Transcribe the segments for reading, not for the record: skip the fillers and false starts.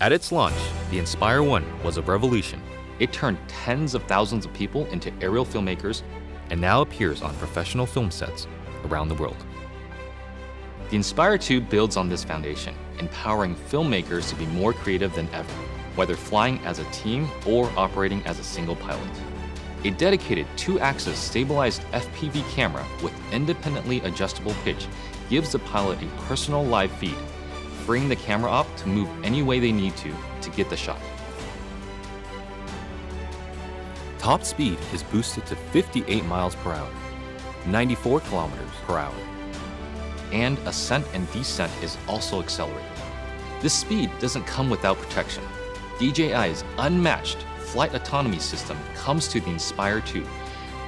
At its launch, the Inspire 1 was a revolution. It turned tens of thousands of people into aerial filmmakers and now appears on professional film sets around the world. The Inspire 2 builds on this foundation, empowering filmmakers to be more creative than ever, whether flying as a team or operating as a single pilot. A dedicated 2-axis stabilized FPV camera with independently adjustable pitch gives the pilot a personal live feed, freeing the camera op to move any way they need to get the shot. Top speed is boosted to 58 miles per hour, 94 kilometers per hour, and ascent and descent is also accelerated. This speed doesn't come without protection. DJI's unmatched flight autonomy system comes to the Inspire 2,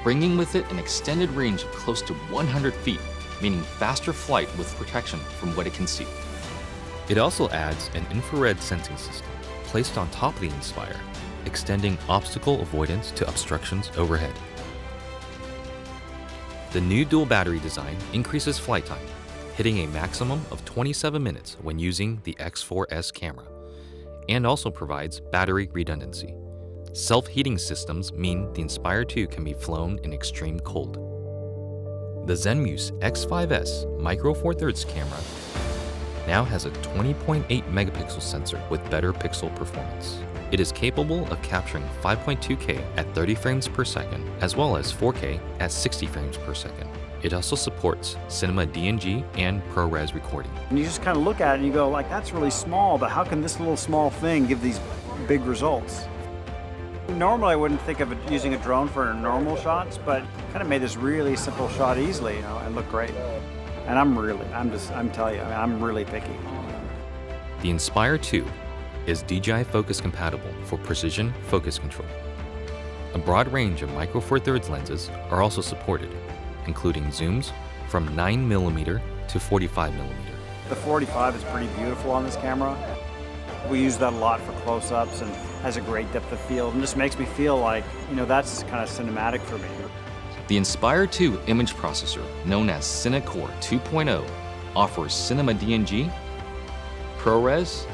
bringing with it an extended range of close to 100 feet, meaning faster flight with protection from what it can see. It also adds an infrared sensing system placed on top of the Inspire, extending obstacle avoidance to obstructions overhead. The new dual battery design increases flight time, hitting a maximum of 27 minutes when using the X4S camera, and also provides battery redundancy. Self-heating systems mean the Inspire 2 can be flown in extreme cold. The Zenmuse X5S Micro Four Thirds camera now has a 20.8 megapixel sensor with better pixel performance. It is capable of capturing 5.2K at 30 frames per second, as well as 4K at 60 frames per second. It also supports cinema DNG and ProRes recording. And you just kind of look at it and you go, like, that's really small, but how can this little small thing give these big results? Normally I wouldn't think of using a drone for normal shots, but kind of made this really simple shot easily, and look great. And I'm telling you, I'm really picky. The Inspire 2 is DJI focus compatible for precision focus control. A broad range of Micro Four Thirds lenses are also supported, including zooms from 9mm to 45mm. The 45 is pretty beautiful on this camera. We use that a lot for close-ups and has a great depth of field, and just makes me feel like, that's kind of cinematic for me. The Inspire 2 image processor, known as CineCore 2.0, offers cinema DNG, ProRes,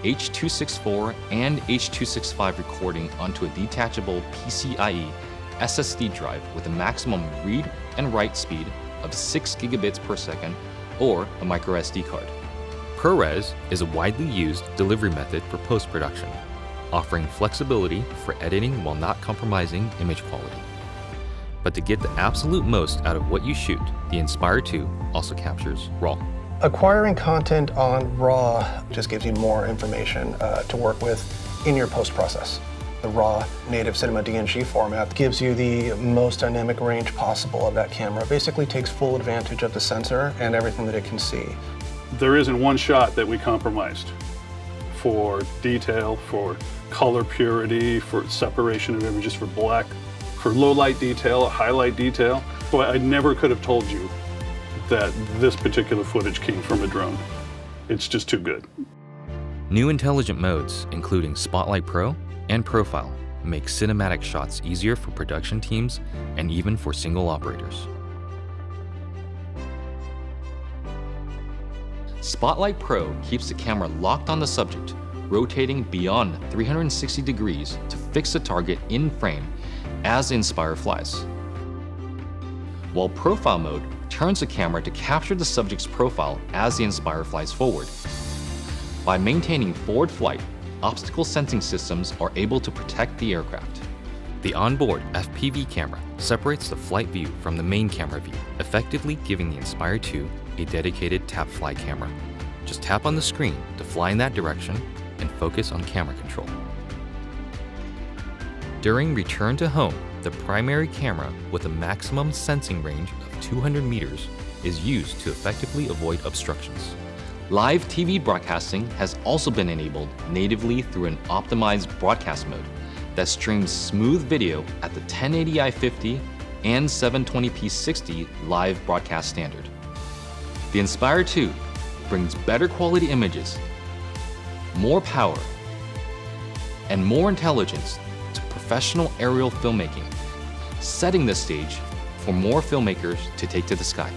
H.264, and H.265 recording onto a detachable PCIe SSD drive with a maximum read and write speed of 6 gigabits per second or a micro SD card. ProRes is a widely used delivery method for post-production, offering flexibility for editing while not compromising image quality. But to get the absolute most out of what you shoot, the Inspire 2 also captures RAW. Acquiring content on RAW just gives you more information to work with in your post-process. The RAW native cinema DNG format gives you the most dynamic range possible of that camera. Basically takes full advantage of the sensor and everything that it can see. There isn't one shot that we compromised for detail, for color purity, for separation of images, for black, for low light detail, highlight detail. So I never could have told you that this particular footage came from a drone. It's just too good. New intelligent modes, including Spotlight Pro and Profile, make cinematic shots easier for production teams and even for single operators. Spotlight Pro keeps the camera locked on the subject, rotating beyond 360 degrees to fix the target in frame as the Inspire flies. While Profile mode turns the camera to capture the subject's profile as the Inspire flies forward. By maintaining forward flight, obstacle sensing systems are able to protect the aircraft. The onboard FPV camera separates the flight view from the main camera view, effectively giving the Inspire 2 a dedicated tap fly camera. Just tap on the screen to fly in that direction and focus on camera control. During return to home, the primary camera with a maximum sensing range of 200 meters is used to effectively avoid obstructions. Live TV broadcasting has also been enabled natively through an optimized broadcast mode that streams smooth video at the 1080i 50 and 720p 60 live broadcast standard. The Inspire 2 brings better quality images, more power, and more intelligence to professional aerial filmmaking, setting the stage for more filmmakers to take to the sky.